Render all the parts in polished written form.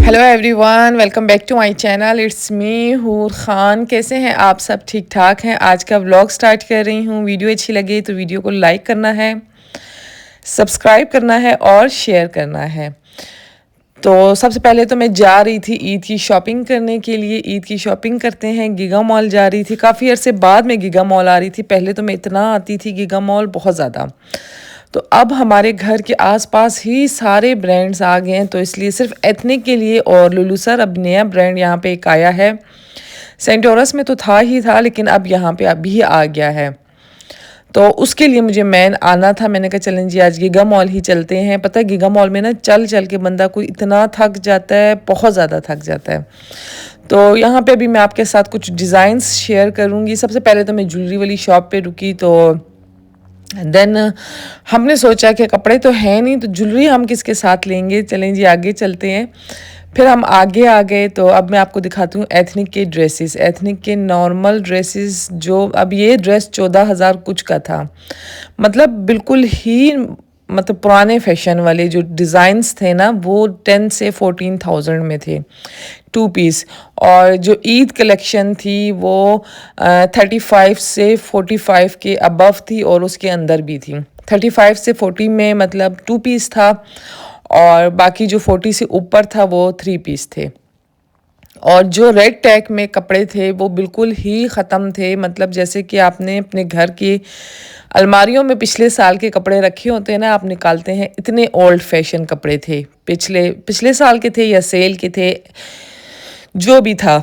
Hello everyone, welcome back to my channel. It's me Hoor Khan. कैसे हैं आप सब? ठीक ठाक हैं। आज का व्लॉग स्टार्ट कर रही हूँ। वीडियो अच्छी लगे तो वीडियो को लाइक करना है, सब्सक्राइब करना है और शेयर करना है। तो सबसे पहले तो मैं जा रही थी ईद की शॉपिंग करने के लिए। ईद की शॉपिंग करते हैं, गीगा मॉल जा रही थी। काफ़ी अरसे बाद में गीगा मॉल आ रही थी। पहले तो मैं इतना आती थी गीगा मॉल, बहुत ज़्यादा। तो अब हमारे घर के आसपास ही सारे ब्रांड्स आ गए हैं, तो इसलिए सिर्फ एथनिक के लिए और लुलू सर अब नया ब्रांड यहाँ पे एक आया है। सेंटोरस में तो था ही था, लेकिन अब यहाँ पे अभी आ गया है। तो उसके लिए मुझे मैन आना था। मैंने कहा चलें जी आज गीगा मॉल ही चलते हैं। पता है गीगा मॉल में ना चल चल के बंदा कोई इतना थक जाता है, बहुत ज़्यादा थक जाता है। तो यहाँ पे अभी मैं आपके साथ कुछ डिज़ाइंस शेयर करूँगी। सबसे पहले तो मैं ज्वेलरी वाली शॉप पे रुकी, तो देन हमने सोचा कि कपड़े तो हैं नहीं, तो ज्वेलरी हम किसके साथ लेंगे। चलें जी आगे चलते हैं। फिर हम आगे आ गए, तो अब मैं आपको दिखाती हूँ एथनिक के ड्रेसेस। एथनिक के नॉर्मल ड्रेसेस, जो अब ये ड्रेस 14,000 कुछ का था। मतलब बिल्कुल ही मतलब पुराने फैशन वाले जो डिज़ाइंस थे ना, वो 10 से 14,000 में थे, 2 पीस। और जो ईद कलेक्शन थी वो 35 से 45 के अबव थी और उसके अंदर भी थी। 35 से 40 में मतलब 2 पीस था, और बाकी जो 40 से ऊपर था वो 3 पीस थे। और जो रेड टैग में कपड़े थे वो बिल्कुल ही ख़त्म थे। मतलब जैसे कि आपने अपने घर की अलमारियों में पिछले साल के कपड़े रखे होते हैं ना, आप निकालते हैं, इतने ओल्ड फैशन कपड़े थे। पिछले पिछले साल के थे या सेल के थे, जो भी था।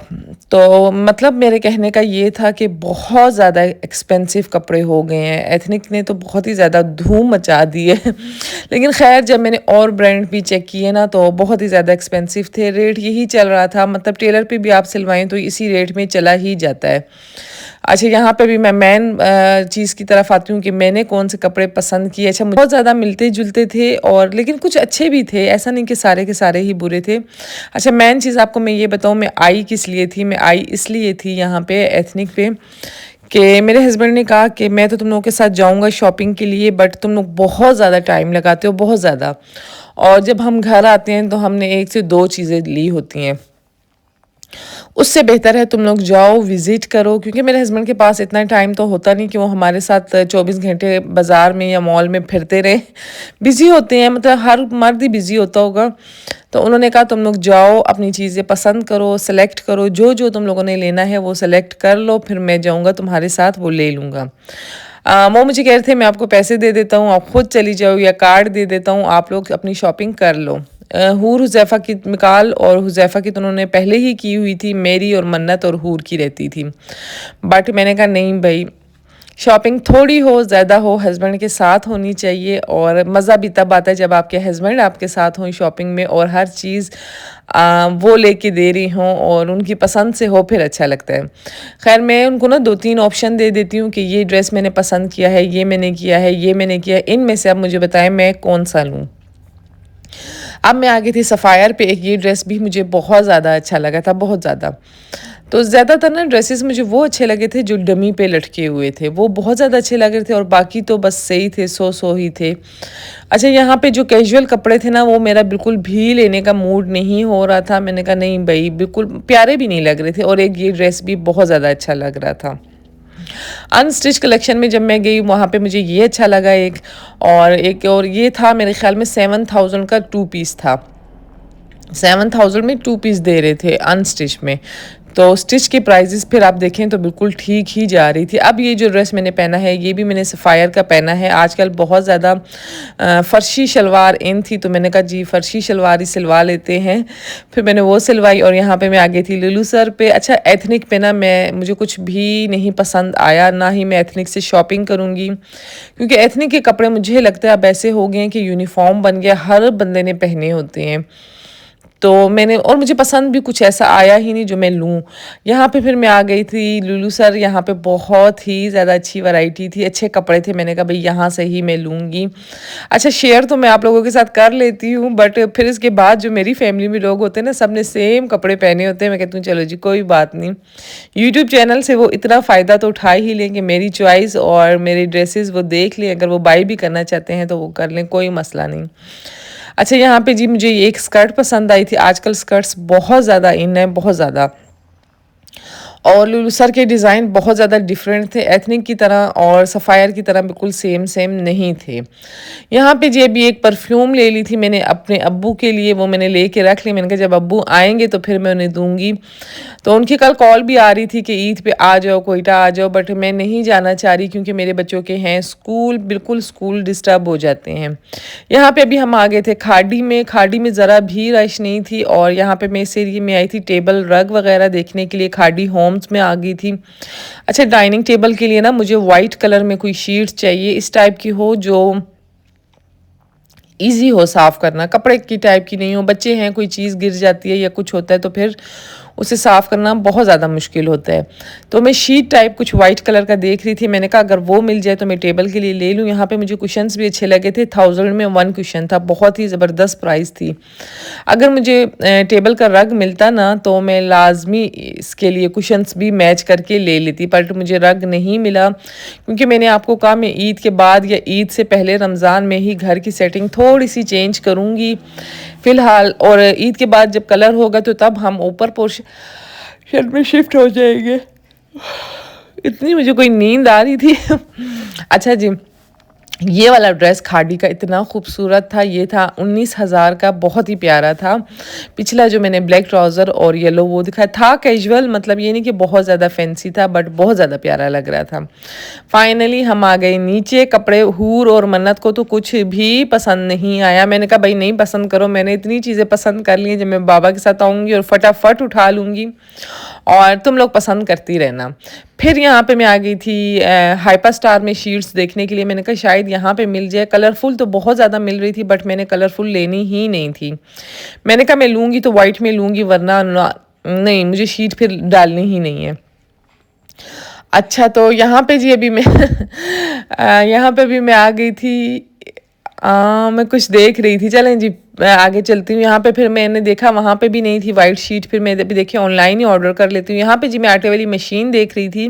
तो मतलब मेरे कहने का ये था कि बहुत ज़्यादा एक्सपेंसिव कपड़े हो गए हैं। एथनिक ने तो बहुत ही ज़्यादा धूम मचा दी है। लेकिन खैर जब मैंने और ब्रांड भी चेक किए ना, तो बहुत ही ज़्यादा एक्सपेंसिव थे। रेट यही चल रहा था, मतलब टेलर पे भी आप सिलवाएं तो इसी रेट में चला ही जाता है। अच्छा, यहाँ पे भी मैं मेन चीज़ की तरफ आती हूँ कि मैंने कौन से कपड़े पसंद किए। अच्छा, मुझे बहुत ज़्यादा मिलते जुलते थे, और लेकिन कुछ अच्छे भी थे, ऐसा नहीं कि सारे के सारे ही बुरे थे। अच्छा, मेन चीज़ आपको मैं ये बताऊँ, मैं आई किस लिए थी। मैं आई इसलिए थी यहाँ पे एथनिक पे कि मेरे हस्बैंड ने कहा कि मैं तो तुम लोगों के साथ जाऊँगा शॉपिंग के लिए, बट तुम लोग बहुत ज़्यादा टाइम लगाते हो, बहुत ज़्यादा। और जब हम घर आते हैं तो हमने 1 से 2 चीज़ें ली होती हैं। उससे बेहतर है तुम लोग जाओ, विज़िट करो। क्योंकि मेरे हस्बैंड के पास इतना टाइम तो होता नहीं कि वो हमारे साथ 24 घंटे बाज़ार में या मॉल में फिरते रहे। बिज़ी होते हैं, मतलब हर मर्द ही बिज़ी होता होगा। तो उन्होंने कहा तुम लोग जाओ, अपनी चीज़ें पसंद करो, सेलेक्ट करो, जो जो तुम लोगों ने लेना है वो सेलेक्ट कर लो, फिर मैं जाऊँगा तुम्हारे साथ, वो ले लूँगा। वो मुझे कह रहे थे मैं आपको पैसे दे देता हूँ, आप खुद चली जाओ, या कार्ड दे देता हूँ, आप लोग अपनी शॉपिंग कर लो। हूर हुज़ैफ़ा की, मिकाल और हुज़ैफ़ा की तो उन्होंने पहले ही की हुई थी। मेरी और मन्नत और हूर की रहती थी। बट मैंने कहा नहीं भाई, शॉपिंग थोड़ी हो ज़्यादा हो, हस्बैंड के साथ होनी चाहिए। और मज़ा भी तब आता है जब आपके हस्बैंड आपके साथ हों शॉपिंग में, और हर चीज़ वो लेके दे रही हों और उनकी पसंद से हो, फिर अच्छा लगता है। खैर मैं उनको ना 2-3 ऑप्शन दे देती हूँ कि ये ड्रेस मैंने पसंद किया है, ये मैंने किया है, ये मैंने किया है, इनमें से आप मुझे बताएं मैं कौन सा लूँ। अब मैं आ गई थी सफ़ायर पे। एक ये ड्रेस भी मुझे बहुत ज़्यादा अच्छा लगा था, बहुत ज़्यादा। तो ज़्यादातर ना ड्रेसेस मुझे वो अच्छे लगे थे जो डमी पे लटके हुए थे, वो बहुत ज़्यादा अच्छे लग रहे थे, और बाकी तो बस सही थे, सो सो ही थे। अच्छा, यहाँ पे जो कैजुअल कपड़े थे ना, वो मेरा बिल्कुल भी लेने का मूड नहीं हो रहा था। मैंने कहा नहीं भाई, बिल्कुल प्यारे भी नहीं लग रहे थे, और एक ये ड्रेस भी बहुत ज़्यादा अच्छा लग रहा था। अनस्टिच कलेक्शन में जब मैं गई, वहाँ पे मुझे ये अच्छा लगा एक और ये था मेरे ख्याल में 7,000 का 2 पीस था। 7,000 में 2 पीस दे रहे थे अनस्टिच में। तो स्टिच के प्राइजेस फिर आप देखें तो बिल्कुल ठीक ही जा रही थी। अब ये जो ड्रेस मैंने पहना है, ये भी मैंने सफ़ायर का पहना है। आजकल बहुत ज़्यादा फ़र्शी शलवार इन थी, तो मैंने कहा जी फ़र्शी शलवार ही सिलवा लेते हैं। फिर मैंने वो सिलवाई, और यहाँ पे मैं आ गई थी लुलू सर पे। अच्छा, एथनिक पे ना मुझे कुछ भी नहीं पसंद आया, ना ही मैं एथनिक से शॉपिंग करूँगी। क्योंकि एथनिक के कपड़े मुझे लगता है अब ऐसे हो गए हैं कि यूनिफॉर्म बन गया, हर बंदे ने पहने होते हैं। तो मैंने, और मुझे पसंद भी कुछ ऐसा आया ही नहीं जो मैं लूँ। यहाँ पे फिर मैं आ गई थी लुलू सर। यहाँ पे बहुत ही ज़्यादा अच्छी वैरायटी थी, अच्छे कपड़े थे। मैंने कहा भाई यहाँ से ही मैं लूँगी। अच्छा, शेयर तो मैं आप लोगों के साथ कर लेती हूँ, बट फिर इसके बाद जो मेरी फैमिली में लोग होते हैं ना, सब ने सेम कपड़े पहने होते हैं। मैं कहती हूँ चलो जी कोई बात नहीं, यूट्यूब चैनल से वो इतना फ़ायदा तो उठा ही लें कि मेरी चॉइस और मेरे ड्रेसेस वो देख लें। अगर वो बाई भी करना चाहते हैं तो वो कर लें, कोई मसला नहीं। अच्छा, यहाँ पे जी मुझे ये एक स्कर्ट पसंद आई थी। आजकल स्कर्ट्स बहुत ज़्यादा इन है, बहुत ज़्यादा। और लुलु सर के डिज़ाइन बहुत ज़्यादा डिफरेंट थे, एथनिक की तरह और सफ़ायर की तरह बिल्कुल सेम सेम नहीं थे। यहाँ पे जी अभी एक परफ्यूम ले ली थी मैंने अपने अब्बू के लिए, वो मैंने लेके रख ली। मैंने कहा जब अब्बू आएंगे तो फिर मैं उन्हें दूंगी। तो उनकी कल कॉल भी आ रही थी कि ईद पे आ जाओ, कोयटा आ जाओ, बट मैं नहीं जाना चाह रही क्योंकि मेरे बच्चों के हैं स्कूल, बिल्कुल स्कूल डिस्टर्ब हो जाते हैं। यहाँ पे अभी हम आ गए थे खाड़ी में। खाड़ी में ज़रा भी रश नहीं थी। और यहाँ पे मैं इस एरिए में आई थी टेबल रग वगैरह देखने के लिए, खाड़ी होम्स में आ गई थी। अच्छा, डाइनिंग टेबल के लिए ना मुझे वाइट कलर में कोई शीट चाहिए, इस टाइप की हो जो ईजी हो साफ़ करना, कपड़े की टाइप की नहीं हो। बच्चे हैं, कोई चीज़ गिर जाती है या कुछ होता है तो फिर उसे साफ़ करना बहुत ज़्यादा मुश्किल होता है। तो मैं शीट टाइप कुछ वाइट कलर का देख रही थी। मैंने कहा अगर वो मिल जाए तो मैं टेबल के लिए ले लूँ। यहाँ पे मुझे कुशन्स भी अच्छे लगे थे। 1000 में 1 कुशन था, बहुत ही ज़बरदस्त प्राइस थी। अगर मुझे टेबल का रग मिलता ना तो मैं लाजमी इसके लिए कुशन्स भी मैच करके ले लेती, बट मुझे रग नहीं मिला क्योंकि मैंने आपको कहा मैं ईद के बाद या ईद से पहले रमज़ान में ही घर की सेटिंग थोड़ी सी चेंज करूँगी फ़िलहाल। और ईद के बाद जब कलर होगा तो तब हम ऊपर पोर्शन में शिफ्ट हो जाएंगे। इतनी मुझे कोई नींद आ रही थी। अच्छा जी, ये वाला ड्रेस खाड़ी का इतना खूबसूरत था। ये था 19,000 का, बहुत ही प्यारा था। पिछला जो मैंने ब्लैक ट्राउज़र और येलो वो दिखाया था कैजुअल, मतलब ये नहीं कि बहुत ज़्यादा फैंसी था, बट बहुत ज़्यादा प्यारा लग रहा था। फाइनली हम आ गए नीचे। कपड़े हूर और मन्नत को तो कुछ भी पसंद नहीं आया। मैंने कहा भाई नहीं पसंद करो, मैंने इतनी चीज़ें पसंद कर ली हैं, जब मैं बाबा के साथ आऊँगी और फटाफट उठा लूँगी और तुम लोग पसंद करती रहना। फिर यहाँ पे मैं आ गई थी हाइपर स्टार में शीट्स देखने के लिए। मैंने कहा शायद यहाँ पे मिल जाए। कलरफुल तो बहुत ज़्यादा मिल रही थी, बट मैंने कलरफुल लेनी ही नहीं थी। मैंने कहा मैं लूँगी तो वाइट में लूँगी, वरना नहीं, मुझे शीट फिर डालनी ही नहीं है। अच्छा, तो यहाँ पे जी अभी मैं यहाँ पे भी मैं आ गई थी। मैं कुछ देख रही थी, चलें जी मैं आगे चलती हूँ। यहाँ पे फिर मैंने देखा वहाँ पे भी नहीं थी वाइट शीट, फिर मैं अभी देखिए ऑनलाइन ही ऑर्डर कर लेती हूँ। यहाँ पे जी मैं आटे वाली मशीन देख रही थी।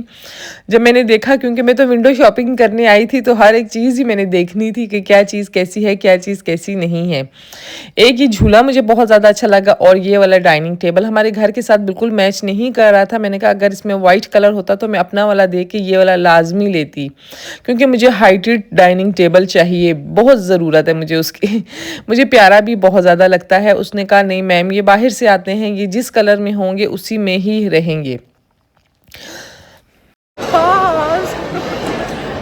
जब मैंने देखा, क्योंकि मैं तो विंडो शॉपिंग करने आई थी तो हर एक चीज़ ही मैंने देखनी थी कि क्या चीज़ कैसी है, क्या चीज़ कैसी नहीं है। एक ये झूला मुझे बहुत ज़्यादा अच्छा लगा और ये वाला डाइनिंग टेबल हमारे घर के साथ बिल्कुल मैच नहीं कर रहा था। मैंने कहा अगर इसमें वाइट कलर होता तो मैं अपना वाला देख के ये वाला लाजमी लेती, क्योंकि मुझे हाइटेड डाइनिंग टेबल चाहिए, बहुत ज़रूरत है मुझे उसकी। मुझे प्यारा भी बहुत ज़्यादा लगता है। उसने कहा नहीं मैम, ये बाहर से आते हैं, ये जिस कलर में होंगे उसी में ही रहेंगे।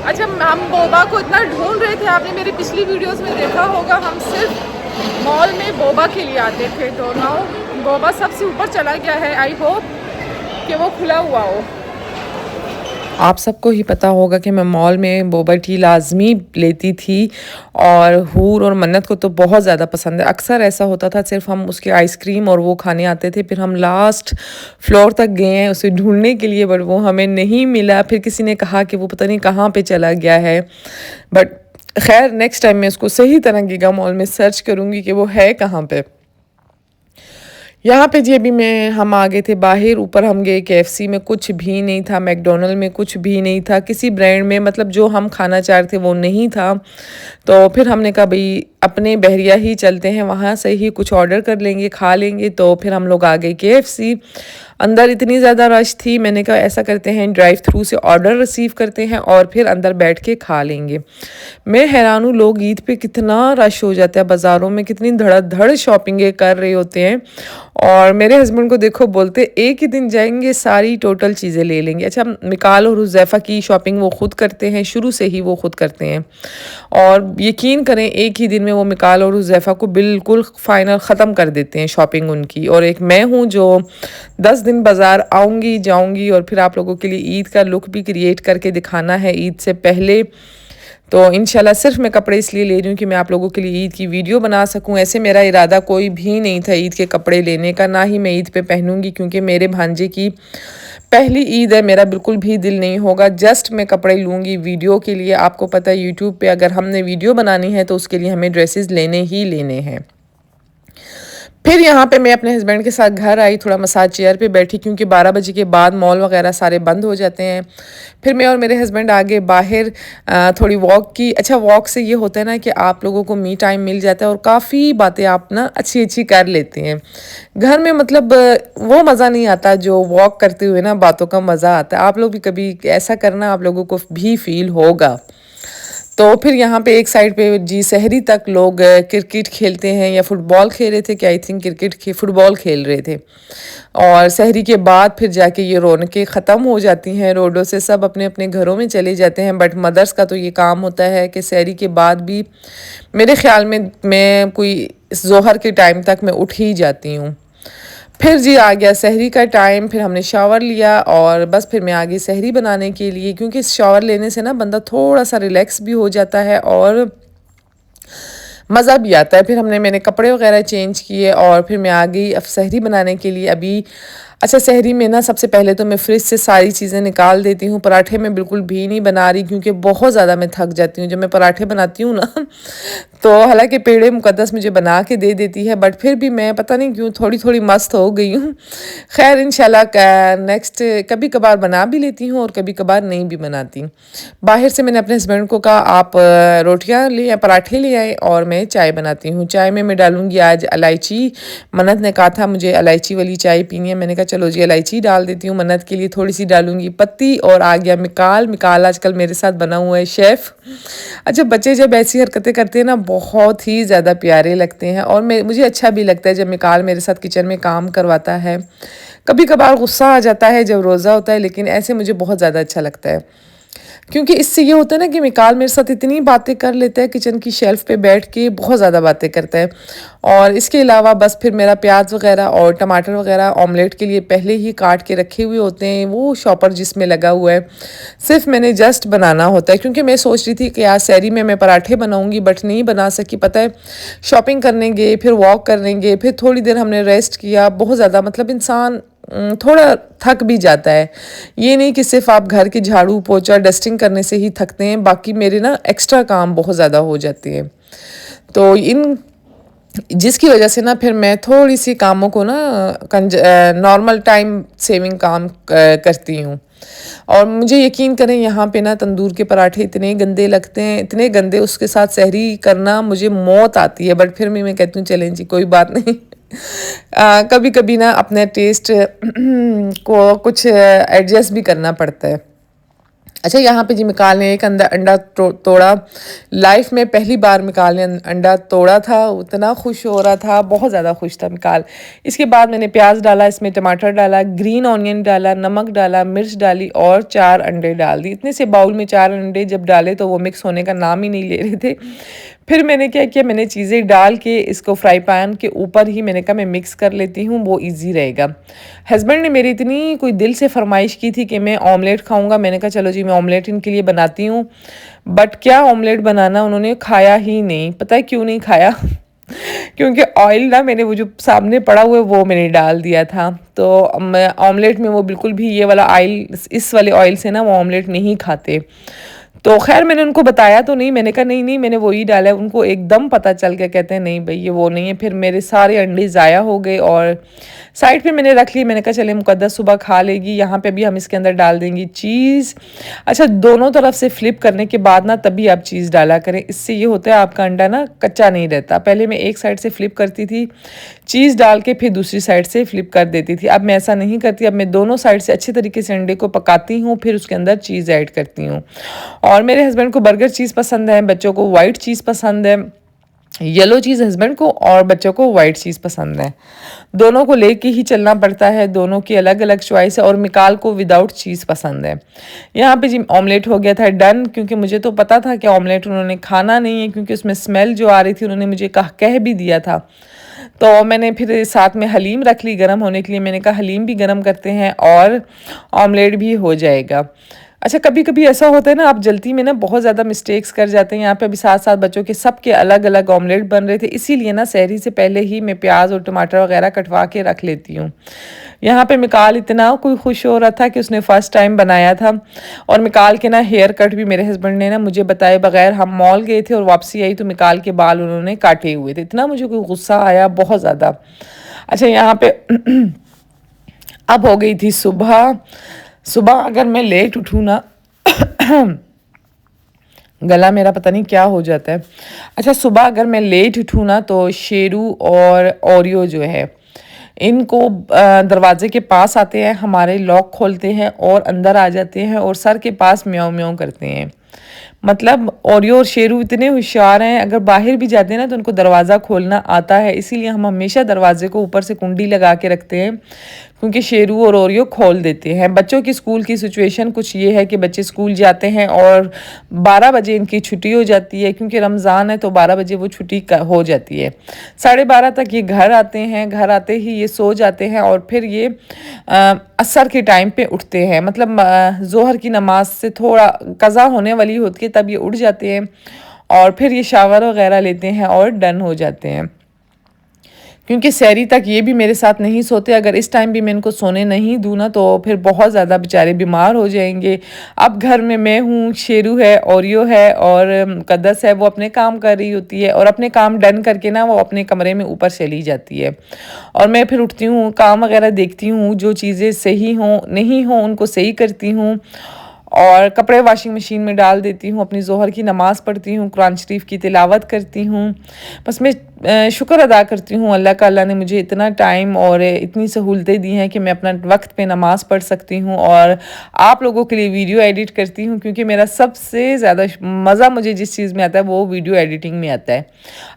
अच्छा, हम बोबा को इतना ढूंढ रहे थे, आपने मेरी पिछली वीडियोस में देखा होगा, हम सिर्फ मॉल में बोबा के लिए आते थे। तो नाउ बोबा सबसे ऊपर चला गया है। आई होप कि वो खुला हुआ हो। आप सबको ही पता होगा कि मैं मॉल में बोबा टी लाजमी लेती थी और हूर और मन्नत को तो बहुत ज़्यादा पसंद है। अक्सर ऐसा होता था सिर्फ हम उसके आइसक्रीम और वो खाने आते थे, फिर हम लास्ट फ्लोर तक गए हैं उसे ढूंढने के लिए, बट वो हमें नहीं मिला। फिर किसी ने कहा कि वो पता नहीं कहाँ पे चला गया है, बट खैर नेक्स्ट टाइम मैं उसको सही तरह गीगा मॉल में सर्च करूँगी कि वो है कहाँ पे। यहाँ पे जी अभी हम आ गए थे बाहर। ऊपर हम गए KFC में, कुछ भी नहीं था। मैकडोनल्ड में कुछ भी नहीं था, किसी ब्रांड में, मतलब जो हम खाना चाह रहे थे वो नहीं था। तो फिर हमने कहा भाई अपने बहरिया ही चलते हैं, वहाँ से ही कुछ ऑर्डर कर लेंगे, खा लेंगे। तो फिर हम लोग आ गए KFC। अंदर इतनी ज़्यादा रश थी, मैंने कहा ऐसा करते हैं ड्राइव थ्रू से ऑर्डर रिसीव करते हैं और फिर अंदर बैठ के खा लेंगे। मैं हैरान हूँ, लोग ईद पे कितना रश हो जाता है, बाज़ारों में कितनी धड़ाधड़ शॉपिंगें कर रहे होते हैं। और मेरे हस्बैंड को देखो, बोलते एक ही दिन जाएंगे सारी टोटल चीज़ें ले लेंगे। अच्छा, मिकाल और हुज़ैफ़ा की शॉपिंग वो खुद करते हैं, शुरू से ही वो खुद करते हैं। और यकीन करें एक ही दिन में वो मिकाल और हुज़ैफ़ा को बिल्कुल फ़ाइनल ख़त्म कर देते हैं शॉपिंग उनकी। और एक मैं हूँ जो 10 दिन बाज़ार आऊँगी जाऊँगी और फिर आप लोगों के लिए ईद का लुक भी क्रिएट करके दिखाना है ईद से पहले। तो इंशाल्लाह सिर्फ मैं कपड़े इसलिए ले रही हूँ कि मैं आप लोगों के लिए ईद की वीडियो बना सकूँ। ऐसे मेरा इरादा कोई भी नहीं था ईद के कपड़े लेने का, ना ही मैं ईद पे पहनूंगी, क्योंकि मेरे भांजे की पहली ईद है, मेरा बिल्कुल भी दिल नहीं होगा। जस्ट मैं कपड़े लूँगी वीडियो के लिए। आपको पता है यूट्यूब पे अगर हमने वीडियो बनानी है तो उसके लिए हमें ड्रेसेस लेने ही लेने हैं। फिर यहाँ पे मैं अपने हस्बैंड के साथ घर आई, थोड़ा मसाज चेयर पे बैठी क्योंकि 12 बजे के बाद मॉल वगैरह सारे बंद हो जाते हैं। फिर मैं और मेरे हस्बैंड आगे बाहर थोड़ी वॉक की। अच्छा, वॉक से ये होता है ना कि आप लोगों को मी टाइम मिल जाता है और काफ़ी बातें आप ना अच्छी अच्छी कर लेते हैं। घर में मतलब वो मज़ा नहीं आता जो वॉक करते हुए ना बातों का मज़ा आता है। आप लोग भी कभी ऐसा करना, आप लोगों को भी फील होगा। तो फिर यहाँ पे एक साइड पे जी शहरी तक लोग क्रिकेट खेलते हैं या फुटबॉल खेल रहे थे, कि आई थिंक फुटबॉल खेल रहे थे। और शहरी के बाद फिर जाके ये रौनकें ख़त्म हो जाती हैं रोडों से, सब अपने अपने घरों में चले जाते हैं। बट मदर्स का तो ये काम होता है कि शहरी के बाद भी मेरे ख्याल में मैं कोई जोहर के टाइम तक मैं उठ ही जाती हूँ। फिर जी आ गया सहरी का टाइम, फिर हमने शावर लिया और बस फिर मैं आ गई सहरी बनाने के लिए, क्योंकि शावर लेने से ना बंदा थोड़ा सा रिलैक्स भी हो जाता है और मज़ा भी आता है। फिर मैंने कपड़े वगैरह चेंज किए और फिर मैं आ गई अब सहरी बनाने के लिए। अभी अच्छा, सहरी में ना सबसे पहले तो मैं फ्रिज से सारी चीज़ें निकाल देती हूँ। पराठे में बिल्कुल भी नहीं बना रही क्योंकि बहुत ज़्यादा मैं थक जाती हूँ जब मैं पराठे बनाती हूँ ना तो हालांकि पेड़े मुकद्दस मुझे बना के दे देती है, बट फिर भी मैं पता नहीं क्यों थोड़ी थोड़ी मस्त हो गई हूँ। खैर इंशाल्लाह नेक्स्ट कभी कभार बना भी लेती हूँ और कभी कभार नहीं भी बनाती। बाहर से मैंने अपने हस्बैंड को कहा आप रोटियाँ ले आए, पराठे ले आए और मैं चाय बनाती हूँ। चाय में मैं डालूँगी आज इलायची। मन्नत ने कहा था मुझे इलायची वाली चाय पीनी है, मैंने कहा चलो जी इलायची डाल देती हूँ। मन्नत के लिए थोड़ी सी डालूँगी पत्ती। और आ गया मिकाल आजकल मेरे साथ बना हुआ है शेफ़। अच्छा, बच्चे जब ऐसी हरकतें करते हैं ना बहुत ही ज़्यादा प्यारे लगते हैं और मुझे अच्छा भी लगता है जब मिकाल मेरे साथ किचन में काम करवाता है। कभी कभार गुस्सा आ जाता है जब रोज़ा होता है, लेकिन ऐसे मुझे बहुत ज़्यादा अच्छा लगता है क्योंकि इससे ये होता है ना कि मिकाल मेरे साथ इतनी बातें कर लेता है, किचन की शेल्फ पे बैठ के बहुत ज़्यादा बातें करता है। और इसके अलावा बस फिर मेरा प्याज वगैरह और टमाटर वगैरह ऑमलेट के लिए पहले ही काट के रखे हुए होते हैं, वो शॉपर जिसमें लगा हुआ है, सिर्फ मैंने जस्ट बनाना होता है। क्योंकि मैं सोच रही थी कि आज सहरी में मैं पराठे बनाऊंगी बट नहीं बना सकी। पता है, शॉपिंग करने गए, फिर वॉक करने गए, फिर थोड़ी देर हमने रेस्ट किया। बहुत ज़्यादा मतलब इंसान थोड़ा थक भी जाता है। ये नहीं कि सिर्फ आप घर के झाड़ू पोछा डस्टिंग करने से ही थकते हैं, बाकी मेरे ना एक्स्ट्रा काम बहुत ज़्यादा हो जाते हैं। तो जिसकी वजह से ना फिर मैं थोड़ी सी कामों को ना नॉर्मल टाइम सेविंग काम करती हूँ। और मुझे यकीन करें यहाँ पे ना तंदूर के पराठे इतने गंदे लगते हैं, इतने गंदे, उसके साथ सहरी करना मुझे मौत आती है। बट फिर मैं कहती हूँ चलें जी कोई बात नहीं। कभी कभी ना अपने टेस्ट को कुछ एडजस्ट भी करना पड़ता है। अच्छा, यहाँ पे जी मिकाल ने एक अंडा तोड़ा। लाइफ में पहली बार मिकाल ने अंडा तोड़ा था, उतना खुश हो रहा था, बहुत ज़्यादा खुश था मिकाल। इसके बाद मैंने प्याज डाला, इसमें टमाटर डाला, ग्रीन ऑनियन डाला, नमक डाला, मिर्च डाली और 4 अंडे डाल दी। इतने से बाउल में 4 अंडे जब डाले तो वो मिक्स होने का नाम ही नहीं ले रहे थे। फिर मैंने क्या किया, मैंने चीज़ें डाल के इसको फ्राई पैन के ऊपर ही मैंने कहा मैं मिक्स कर लेती हूँ, वो इजी रहेगा। हस्बैंड ने मेरी इतनी कोई दिल से फरमाइश की थी कि मैं ऑमलेट खाऊंगा, मैंने कहा चलो जी मैं ऑमलेट इनके लिए बनाती हूँ। बट क्या ऑमलेट बनाना, उन्होंने खाया ही नहीं। पता है क्यों नहीं खाया? क्योंकि ऑयल ना मैंने वो जो सामने पड़ा हुआ है वो मैंने डाल दिया था। तो मैं ऑमलेट में वो बिल्कुल भी ये वाला ऑयल, इस वाले ऑयल से ना वो ऑमलेट नहीं खाते। तो खैर मैंने उनको बताया तो नहीं, मैंने कहा नहीं नहीं मैंने वही डाला है। उनको एकदम पता चल गया, कहते हैं नहीं भाई ये वो नहीं है। फिर मेरे सारे अंडे ज़ाया हो गए और साइड पे मैंने रख लिए। मैंने कहा चले मुकद्दस सुबह खा लेगी। यहाँ पे भी हम इसके अंदर डाल देंगे चीज़। अच्छा, दोनों तरफ से फ्लिप करने के बाद ना तभी आप चीज़ डाला करें, इससे ये होता है आपका अंडा ना कच्चा नहीं रहता। पहले मैं एक साइड से फ्लिप करती थी चीज़ डाल के, फिर दूसरी साइड से फ्लिप कर देती थी। अब मैं ऐसा नहीं करती, अब मैं दोनों साइड से अच्छी तरीके से अंडे को पकाती हूँ, फिर उसके अंदर चीज़ ऐड करती हूँ। और मेरे हस्बैंड को बर्गर चीज़ पसंद है, बच्चों को वाइट चीज़ पसंद है। येलो चीज़ हस्बैंड को और बच्चों को वाइट चीज़ पसंद है। दोनों को लेके ही चलना पड़ता है, दोनों की अलग अलग चॉइस है। और मिकाल को विदाउट चीज़ पसंद है। यहाँ पे जी ऑमलेट हो गया था डन, क्योंकि मुझे तो पता था कि ऑमलेट उन्होंने खाना नहीं है, क्योंकि उसमें स्मेल जो आ रही थी उन्होंने मुझे कह भी दिया था। तो मैंने फिर साथ में हलीम रख ली गर्म होने के लिए। मैंने कहा हलीम भी गर्म करते हैं और ऑमलेट भी हो जाएगा। अच्छा, कभी कभी ऐसा होता है ना आप जल्दी में ना बहुत ज़्यादा मिस्टेक्स कर जाते हैं। यहाँ पे अभी साथ साथ बच्चों के सबके अलग अलग ऑमलेट बन रहे थे, इसीलिए ना सहरी से पहले ही मैं प्याज और टमाटर वगैरह कटवा के रख लेती हूँ। यहाँ पे मिकाल इतना कोई खुश हो रहा था कि उसने फर्स्ट टाइम बनाया था। और मिकाल के ना हेयर कट भी मेरे हस्बैंड ने ना मुझे बताए बगैर, हम मॉल गए थे और वापसी आई तो मिकाल के बाल उन्होंने काटे हुए थे। इतना मुझे कोई गुस्सा आया बहुत ज़्यादा। अच्छा यहाँ पे अब हो गई थी सुबह। सुबह अगर मैं लेट उठूँ ना गला मेरा पता नहीं क्या हो जाता है। अच्छा सुबह अगर मैं लेट उठूँ ना तो शेरू और ओरियो जो है इनको दरवाजे के पास आते हैं, हमारे लॉक खोलते हैं और अंदर आ जाते हैं और सर के पास म्याऊं म्याऊं करते हैं। मतलब ओरियो और शेरू इतने होशियार हैं, अगर बाहर भी जाते हैं ना तो उनको दरवाज़ा खोलना आता है, इसीलिए हम हमेशा दरवाजे को ऊपर से कुंडी लगा के रखते हैं क्योंकि शेरू और ओरियो खोल देते हैं। बच्चों की स्कूल की सिचुएशन कुछ ये है कि बच्चे स्कूल जाते हैं और 12 बजे इनकी छुट्टी हो जाती है, क्योंकि रमज़ान है तो 12 बजे वो छुट्टी हो जाती है। 12:30 तक ये घर आते हैं, घर आते ही ये सो जाते हैं और फिर ये असर के टाइम पे उठते हैं। मतलब ज़ोहर की नमाज से थोड़ा कज़ा होने वाली होती है तब ये उठ जाते हैं और फिर ये शावर वगैरह लेते हैं और डन हो जाते हैं। क्योंकि सहरी तक ये भी मेरे साथ नहीं सोते, अगर इस टाइम भी मैं इनको सोने नहीं दूँ ना तो फिर बहुत ज़्यादा बेचारे बीमार हो जाएंगे। अब घर में मैं हूँ, शेरू है, ओरियो है और मुक़द्दस है, वो अपने काम कर रही होती है और अपने काम डन करके ना वो अपने कमरे में ऊपर चली जाती है और मैं फिर उठती हूँ, काम वगैरह देखती हूँ, जो चीज़ें सही हों नहीं हों उनको सही करती हूँ और कपड़े वॉशिंग मशीन में डाल देती हूँ, अपनी ज़ोहर की नमाज़ पढ़ती हूँ, कुरान शरीफ की तिलावत करती हूँ। बस मैं शुक्र अदा करती हूँ अल्लाह का, अल्लाह ने मुझे इतना टाइम और इतनी सहूलतें दी हैं कि मैं अपना वक्त पे नमाज़ पढ़ सकती हूँ और आप लोगों के लिए वीडियो एडिट करती हूँ, क्योंकि मेरा सबसे ज़्यादा मज़ा मुझे जिस चीज़ में आता है वो वीडियो एडिटिंग में आता है।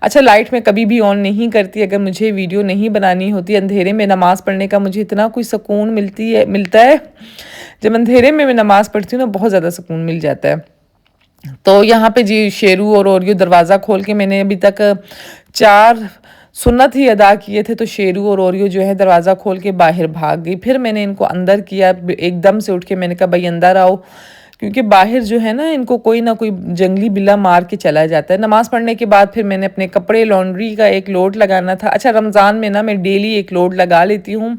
अच्छा लाइट मैं कभी भी ऑन नहीं करती, अगर मुझे वीडियो नहीं बनानी होती, अंधेरे में नमाज़ पढ़ने का मुझे इतना कोई सुकून मिलता है। जब अंधेरे में मैं नमाज़ पढ़ती हूँ ना बहुत ज़्यादा सुकून मिल जाता है। तो यहाँ पे जी शेरू और ओरियो दरवाज़ा खोल के मैंने अभी तक 4 सुन्नत ही अदा किए थे, तो शेरू और ओरियो जो है दरवाज़ा खोल के बाहर भाग गई। फिर मैंने इनको अंदर किया, एकदम से उठ के मैंने कहा भाई अंदर आओ, क्योंकि बाहर जो है ना इनको कोई ना कोई जंगली बिल्ला मार के चला जाता है। नमाज़ पढ़ने के बाद फिर मैंने अपने कपड़े लॉन्ड्री का एक लोड लगाना था। अच्छा रमज़ान में ना मैं डेली एक लोड लगा लेती हूँ,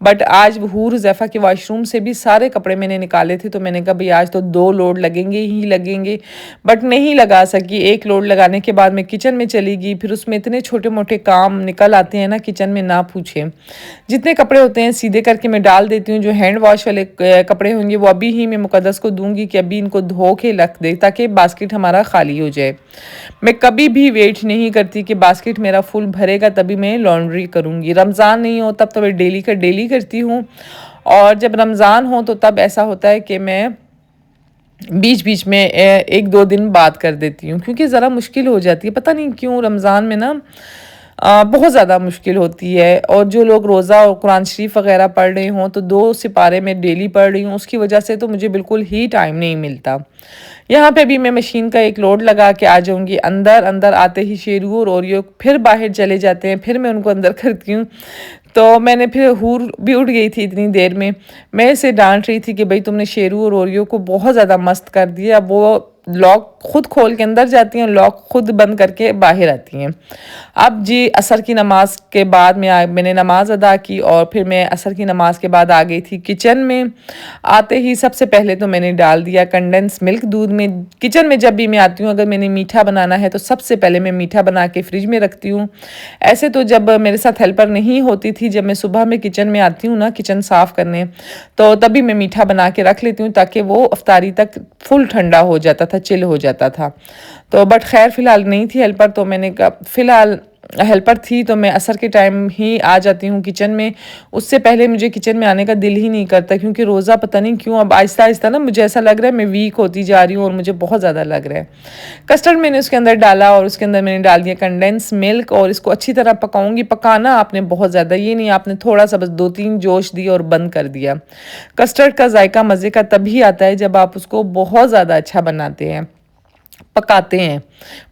बट आज हूर ज़ैफ़ा के वाशरूम से भी सारे कपड़े मैंने निकाले थे, तो मैंने कहा भाई आज तो 2 लोड लगेंगे ही लगेंगे, बट नहीं लगा सकी। एक लोड लगाने के बाद मैं किचन में चली गई, फिर उसमें इतने छोटे मोटे काम निकल आते हैं ना किचन में, ना पूछें। जितने कपड़े होते हैं सीधे करके मैं डाल देती हूँ, जो हैंड वॉश वाले कपड़े होंगे वो अभी ही मैं मुक़द्दस को दूंगी कि अभी इनको धो के रख दे ताकि बास्केट हमारा खाली हो जाए। मैं कभी भी वेट नहीं करती कि बास्केट मेरा फुल भरेगा तभी मैं लॉन्ड्री करूँगी। रमज़ान नहीं हो तब तो मैं डेली का डेली करती हूँ, और जब रमज़ान हो तो तब ऐसा होता है कि मैं बीच बीच में 1-2 दिन बात कर देती हूँ, क्योंकि ज़रा मुश्किल हो जाती है, पता नहीं क्यों रमज़ान में ना बहुत ज़्यादा मुश्किल होती है। और जो लोग रोज़ा और कुरान शरीफ वगैरह पढ़ रहे हों तो 2 सिपारे मैं डेली पढ़ रही हूँ, उसकी वजह से तो मुझे बिल्कुल ही टाइम नहीं मिलता। यहाँ पे भी मैं मशीन का एक लोड लगा के आ जाऊँगी अंदर। अंदर आते ही शेरू और ओरियो फिर बाहर चले जाते हैं, फिर मैं उनको अंदर करती हूँ। तो मैंने फिर हूर भी उठ गई थी इतनी देर में, मैं इसे डांट रही थी कि भाई तुमने शेरू और ओरियो को बहुत ज़्यादा मस्त कर दिया। अब वो लॉक खुद खोल के अंदर जाती हैं, लॉक खुद बंद करके बाहर आती हैं। अब जी असर की नमाज के बाद मैंने नमाज अदा की और फिर मैं असर की नमाज के बाद आ गई थी किचन में। आते ही सबसे पहले तो मैंने डाल दिया कंडेंस मिल्क दूध में। किचन में जब भी मैं आती हूँ अगर मैंने मीठा बनाना है तो सबसे पहले मैं मीठा बना के फ्रिज में रखती हूँ। ऐसे तो जब मेरे साथ हेल्पर नहीं होती थी, जब मैं सुबह में किचन में आती हूँ ना किचन साफ़ करने, तो तभी मैं मीठा बना के रख लेती हूँ ताकि वो अफ्तारी तक फुल ठंडा हो जाता था, चिल हो जाता था। तो बट खैर फ़िलहाल नहीं थी हेल्पर, तो मैंने कहा फ़िलहाल हेल्पर थी तो मैं असर के टाइम ही आ जाती हूँ किचन में। उससे पहले मुझे किचन में आने का दिल ही नहीं करता, क्योंकि रोज़ा पता नहीं क्यों अब आहिस्ता आहिस्ता ना मुझे ऐसा लग रहा है मैं वीक होती जा रही हूँ और मुझे बहुत ज़्यादा लग रहा है। कस्टर्ड मैंने उसके अंदर डाला और उसके अंदर मैंने डाल दिया कंडेंस मिल्क और इसको अच्छी तरह पकाऊंगी। पकाना आपने बहुत ज़्यादा ये नहीं, आपने थोड़ा सा बस 2-3 जोश दिए और बंद कर दिया। कस्टर्ड का जायका मज़े का तभी आता है जब आप उसको बहुत ज़्यादा अच्छा बनाते हैं, पकाते हैं,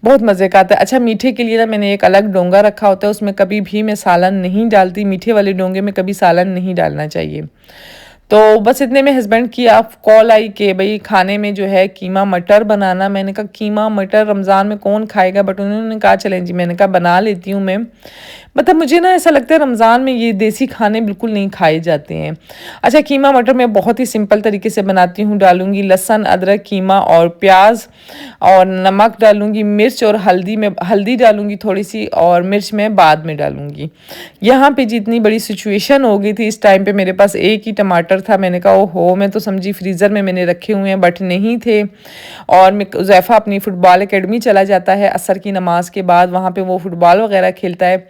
बहुत मज़े का आता है। अच्छा मीठे के लिए ना मैंने एक अलग डोंगा रखा होता है, उसमें कभी भी मैं सालन नहीं डालती। मीठे वाले डोंगे में कभी सालन नहीं डालना चाहिए। तो बस इतने में हस्बैंड की आप कॉल आई कि भाई खाने में जो है कीमा मटर बनाना। मैंने कहा कीमा मटर रमज़ान में कौन खाएगा, बट उन्होंने कहा चलें जी, मैंने कहा बना लेती हूँ मैं। मतलब मुझे ना ऐसा लगता है रमज़ान में ये देसी खाने बिल्कुल नहीं खाए जाते हैं। अच्छा, कीमा मटर मैं बहुत ही सिंपल तरीके से बनाती हूँ। डालूँगी लहसुन, अदरक, कीमा और प्याज़ और नमक डालूँगी, मिर्च और हल्दी डालूँगी थोड़ी-सी, और मिर्च मैं बाद में डालूँगी। यहाँ पे जितनी बड़ी सिचुएशन हो गई थी, इस टाइम पे मेरे पास एक ही टमाटर था। मैंने कहा ओहो! मैं तो समझी फ्रीज़र में मैंने रखे हुए हैं, बट नहीं थे। और मैं हुज़ैफ़ा अपनी फ़ुटबॉल अकेडमी चला जाता है असर की नमाज़ के बाद, वहाँ पे वो फ़ुटबॉल वग़ैरह खेलता है।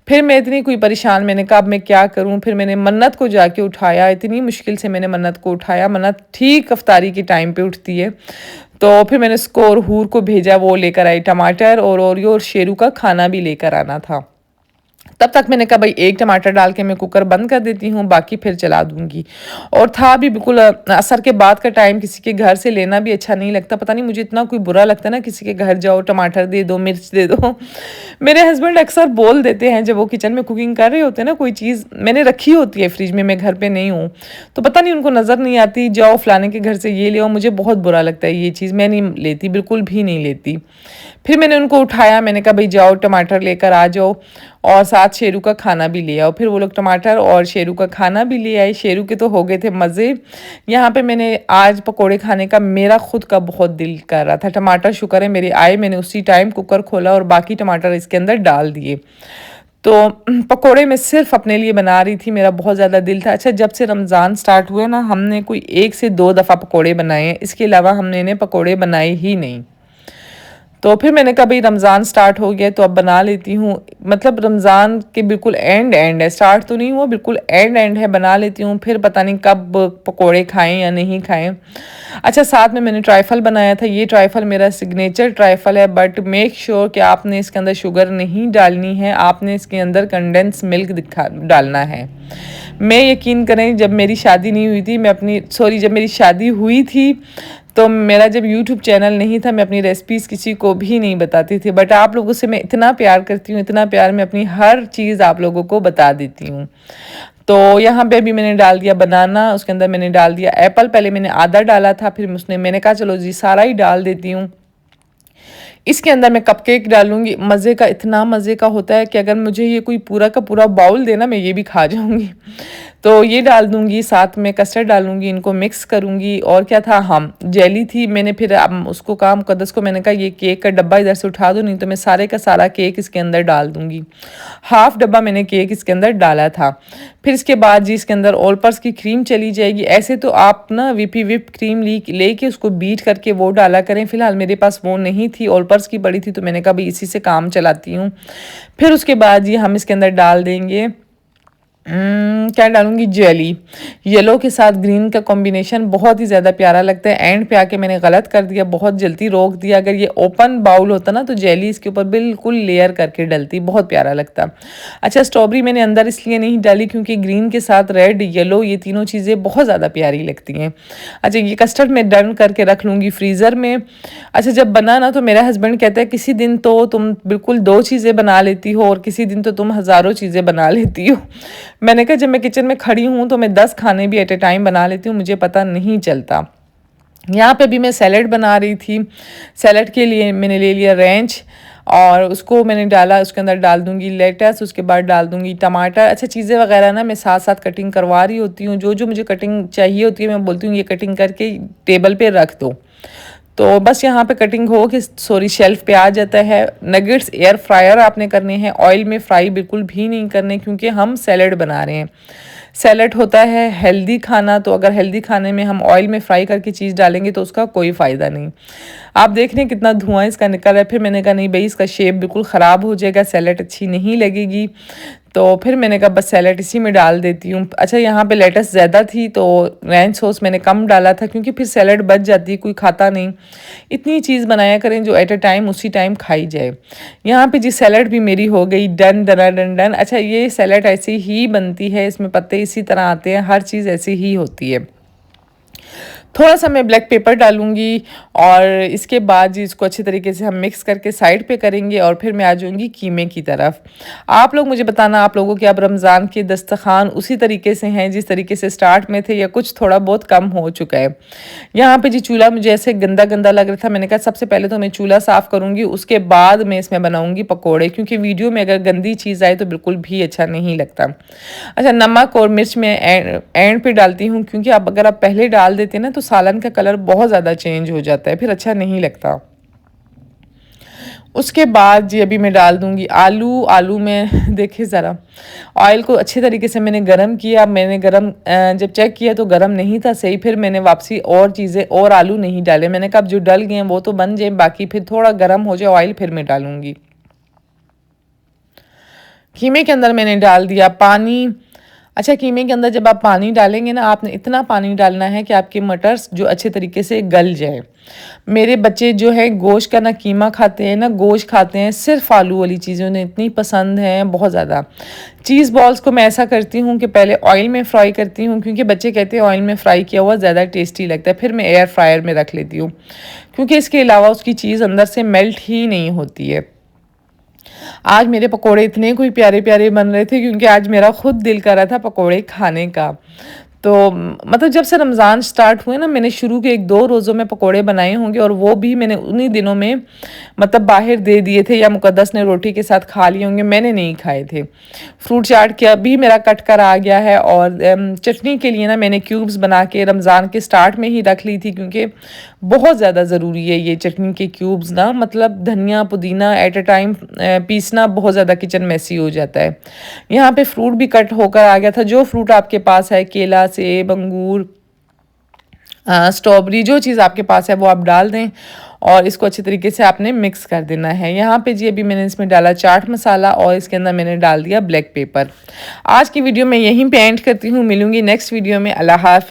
फिर मैं इतनी कोई परेशान, मैंने कहा अब मैं क्या करूँ? फिर मैंने मन्नत को जाके उठाया, इतनी मुश्किल से मैंने मन्नत को उठाया। मन्नत ठीक इफ्तारी के टाइम पे उठती है। तो फिर मैंने उसको और हूर को भेजा, वो लेकर आई टमाटर और ओरियो और शेरू का खाना भी लेकर आना था। तब तक मैंने कहा भाई एक टमाटर डाल के मैं कुकर बंद कर देती हूँ, बाकी फिर चला दूँगी। और था भी बिल्कुल असर के बाद का टाइम, किसी के घर से लेना भी अच्छा नहीं लगता। पता नहीं मुझे इतना कोई बुरा लगता है ना, किसी के घर जाओ टमाटर दे दो, मिर्च दे दो। मेरे हस्बैंड अक्सर बोल देते हैं जब वो किचन में कुकिंग कर रहे होते हैं ना, कोई चीज़ मैंने रखी होती है फ्रिज में, मैं घर पे नहीं हूँ, तो पता नहीं उनको नज़र नहीं आती, जाओ फलाने के घर से ये ले आओ। मुझे बहुत बुरा लगता है ये चीज़, मैं नहीं लेती, बिल्कुल भी नहीं लेती। फिर मैंने उनको उठाया, मैंने कहा भाई जाओ टमाटर लेकर आ जाओ और साथ शेरू का खाना भी ले आओ। फिर वो लोग टमाटर और शेरू का खाना भी ले आए। शेरू के तो हो गए थे मज़े। यहाँ पे मैंने आज पकोड़े खाने का मेरा खुद का बहुत दिल कर रहा था। टमाटर शुक्र है मेरे आए, मैंने उसी टाइम कुकर खोला और बाकी टमाटर इसके अंदर डाल दिए। तो पकोड़े मैं सिर्फ अपने लिए बना रही थी, मेरा बहुत ज़्यादा दिल था। अच्छा, जब से रमज़ान स्टार्ट हुए ना, हमने कोई 1 से 2 दफ़ा पकोड़े बनाए हैं, इसके अलावा हमने इन्हें पकोड़े बनाए ही नहीं। तो फिर मैंने कहा भाई रमज़ान स्टार्ट हो गया तो अब बना लेती हूँ। मतलब रमज़ान के बिल्कुल एंड है, स्टार्ट तो नहीं हुआ, बिल्कुल एंड है, बना लेती हूँ। फिर पता नहीं कब पकोड़े खाएं या नहीं खाएं। अच्छा, साथ में मैंने ट्राइफल बनाया था। ये ट्राइफल मेरा सिग्नेचर ट्राइफल है, बट मेक श्योर कि आपने इसके अंदर शुगर नहीं डालनी है, आपने इसके अंदर कंडेंस मिल्क डालना है। मैं यकीन करें, जब मेरी शादी नहीं हुई थी, जब मेरी शादी हुई थी तो मेरा जब यूट्यूब चैनल नहीं था, मैं अपनी रेसिपीज़ किसी को भी नहीं बताती थी, बट आप लोगों से मैं इतना प्यार करती हूँ, इतना प्यार, मैं अपनी हर चीज़ आप लोगों को बता देती हूँ। तो यहाँ पे अभी मैंने डाल दिया बनाना, उसके अंदर मैंने डाल दिया एप्पल। पहले मैंने आधा डाला था, फिर मैंने कहा चलो जी सारा ही डाल देती हूँ। इसके अंदर मैं कपकेक डालूँगी। मज़े का, इतना मज़े का होता है कि अगर मुझे ये कोई पूरा का पूरा बाउल देना, मैं ये भी खा जाऊँगी। तो ये डाल दूँगी, साथ में कस्टर्ड डालूँगी, इनको मिक्स करूँगी। और क्या था, हाँ, जेली थी। मैंने फिर उसको कहा, मुक़द्दस को मैंने कहा ये केक का डब्बा इधर से उठा दो, नहीं तो मैं सारे का सारा केक इसके अंदर डाल दूँगी। हाफ़ डब्बा मैंने केक इसके अंदर डाला था। फिर इसके बाद जी इसके अंदर ऑल पर्पस की क्रीम चली जाएगी। ऐसे तो आप ना व्हिप क्रीम लेके उसको बीट करके वो डाला करें। फ़िलहाल मेरे पास वो नहीं थी, ऑल पर्पस की पड़ी थी, तो मैंने कहा भाई इसी से काम चलाती हूँ। फिर उसके बाद ये हम इसके अंदर डाल देंगे क्या डालूँगी, जेली। येलो के साथ ग्रीन का कॉम्बिनेशन बहुत ही ज़्यादा प्यारा लगता है। एंड पे आके मैंने गलत कर दिया, बहुत जल्दी रोक दिया। अगर ये ओपन बाउल होता ना तो जेली इसके ऊपर बिल्कुल लेयर करके डलती, बहुत प्यारा लगता। अच्छा, स्ट्रॉबेरी मैंने अंदर इसलिए नहीं डाली क्योंकि ग्रीन के साथ रेड, येलो, ये तीनों चीज़ें बहुत ज़्यादा प्यारी लगती हैं। अच्छा, ये कस्टर्ड मैं डन करके रख लूँगी फ्रीज़र में। अच्छा, जब बना ना तो मेरा हस्बैंड कहता है किसी दिन तो तुम बिल्कुल 2 चीज़ें बना लेती हो और किसी दिन तो तुम हज़ारों चीज़ें बना लेती हो। मैंने कहा जब मैं किचन में खड़ी हूँ तो मैं 10 खाने भी एट ए टाइम बना लेती हूँ, मुझे पता नहीं चलता। यहाँ पे भी मैं सैलड बना रही थी। सैलड के लिए मैंने ले लिया रेंच और उसको मैंने डाला, उसके अंदर डाल दूँगी लेटस, उसके बाद डाल दूँगी टमाटर। अच्छा, चीज़ें वगैरह ना मैं साथ साथ कटिंग करवा रही होती हूँ। जो जो मुझे कटिंग चाहिए होती है मैं बोलती हूँ ये कटिंग करके टेबल पे रख दो। तो बस यहाँ पे कटिंग हो के शेल्फ पे आ जाता है। नगेट्स एयर फ्रायर आपने करने हैं, ऑयल में फ्राई बिल्कुल भी नहीं करने, क्योंकि हम सैलड बना रहे हैं। सैलड होता है हेल्दी खाना, तो अगर हेल्दी खाने में हम ऑयल में फ्राई करके चीज़ डालेंगे तो उसका कोई फ़ायदा नहीं। आप देख रहे हैं कितना धुआं इसका निकल रहा है। फिर मैंने कहा नहीं भाई, इसका शेप बिल्कुल ख़राब हो जाएगा, सैलड अच्छी नहीं लगेगी। तो फिर मैंने कहा बस सैलड इसी में डाल देती हूँ। अच्छा, यहाँ पे लेटस ज़्यादा थी तो रेंच सॉस मैंने कम डाला था, क्योंकि फिर सैलड बच जाती है, कोई खाता नहीं। इतनी चीज़ बनाया करें जो एट अ टाइम उसी टाइम खाई जाए। यहाँ पे जी सैलड भी मेरी हो गई डन डन डन डन। अच्छा, ये सैलड ऐसी ही बनती है, इसमें पत्ते इसी तरह आते हैं, हर चीज़ ऐसी ही होती है। थोड़ा सा मैं ब्लैक पेपर डालूंगी और इसके बाद जी इसको अच्छे तरीके से हम मिक्स करके साइड पे करेंगे और फिर मैं आ जाऊँगी कीमे की तरफ। आप लोग मुझे बताना, आप लोगों के अब रमज़ान के दस्तरखान उसी तरीके से हैं जिस तरीके से स्टार्ट में थे, या कुछ थोड़ा बहुत कम हो चुका है। यहाँ पे जी चूल्हा मुझे ऐसे गंदा गंदा लग रहा था, मैंने कहा सबसे पहले तो मैं चूल्हा साफ़ करूँगी, उसके बाद मैं इसमें बनाऊँगी पकौड़े, क्योंकि वीडियो में अगर गंदी चीज़ आए तो बिल्कुल भी अच्छा नहीं लगता। अच्छा, नमक और मिर्च मैं एंड पे डालती हूँ, क्योंकि आप अगर आप पहले डाल देते हैं ना तो सालन का कलर बहुत ज़्यादा चेंज हो जाता है, फिर अच्छा नहीं लगता। उसके बाद जी अभी मैं डाल दूँगी आलू। आलू में देखिए ज़रा ऑयल को अच्छे तरीके से मैंने गरम किया। मैंने जब चेक किया तो गरम नहीं था सही, फिर मैंने वापसी और चीज़ें और आलू नहीं डाले। मैंने कहा अब जो डल गए हैं वो तो बन जाए, बाकी फिर थोड़ा गरम हो जाए ऑयल फिर मैं डालूँगी। कीमे के अंदर मैंने डाल दिया पानी। अच्छा, कीमे के अंदर जब आप पानी डालेंगे ना, आपने इतना पानी डालना है कि आपके मटर्स जो अच्छे तरीके से गल जाए। मेरे बच्चे जो है गोश्त का ना कीमा खाते हैं ना गोश्त खाते हैं, सिर्फ आलू वाली चीज़ें उन्हें इतनी पसंद हैं बहुत ज़्यादा। चीज़ बॉल्स को मैं ऐसा करती हूँ कि पहले ऑयल में फ्राई करती हूँ, क्योंकि बच्चे कहते हैं ऑयल में फ्राई किया हुआ ज़्यादा टेस्टी लगता है। फिर मैं एयर फ्रायर में रख लेती हूँ, क्योंकि इसके अलावा उसकी चीज़ अंदर से मेल्ट ही नहीं होती है। आज मेरे पकोड़े इतने कोई प्यारे प्यारे बन रहे थे, क्योंकि आज मेरा खुद दिल कर रहा था पकोड़े खाने का। तो मतलब जब से रमज़ान स्टार्ट हुए ना, मैंने शुरू के 1-2 रोज़ों में पकोड़े बनाए होंगे, और वो भी मैंने उन्हीं दिनों में मतलब बाहर दे दिए थे, या मुक़द्दस ने रोटी के साथ खा लिए होंगे, मैंने नहीं खाए थे। फ्रूट चाट के अभी मेरा कट कर आ गया है, और चटनी के लिए ना मैंने क्यूब्स बना के रमज़ान के स्टार्ट में ही रख ली थी, क्योंकि बहुत ज़्यादा ज़रूरी है ये चटनी के क्यूब्स ना। मतलब धनिया पुदीना एट अ टाइम पीसना बहुत ज़्यादा किचन मैसी हो जाता है। यहाँ पे फ्रूट भी कट होकर आ गया था। जो फ्रूट आपके पास है, केला, सेब, अंगूर, स्ट्रॉबेरी, जो चीज़ आपके पास है वो आप डाल दें, और इसको अच्छे तरीके से आपने मिक्स कर देना है। यहाँ पे जी अभी मैंने इसमें डाला चाट मसाला, और इसके अंदर मैंने डाल दिया ब्लैक पेपर। आज की वीडियो मैं यहीं पे एंड करती हूँ, मिलूंगी नेक्स्ट वीडियो में। अल्लाह हाफ़िज़।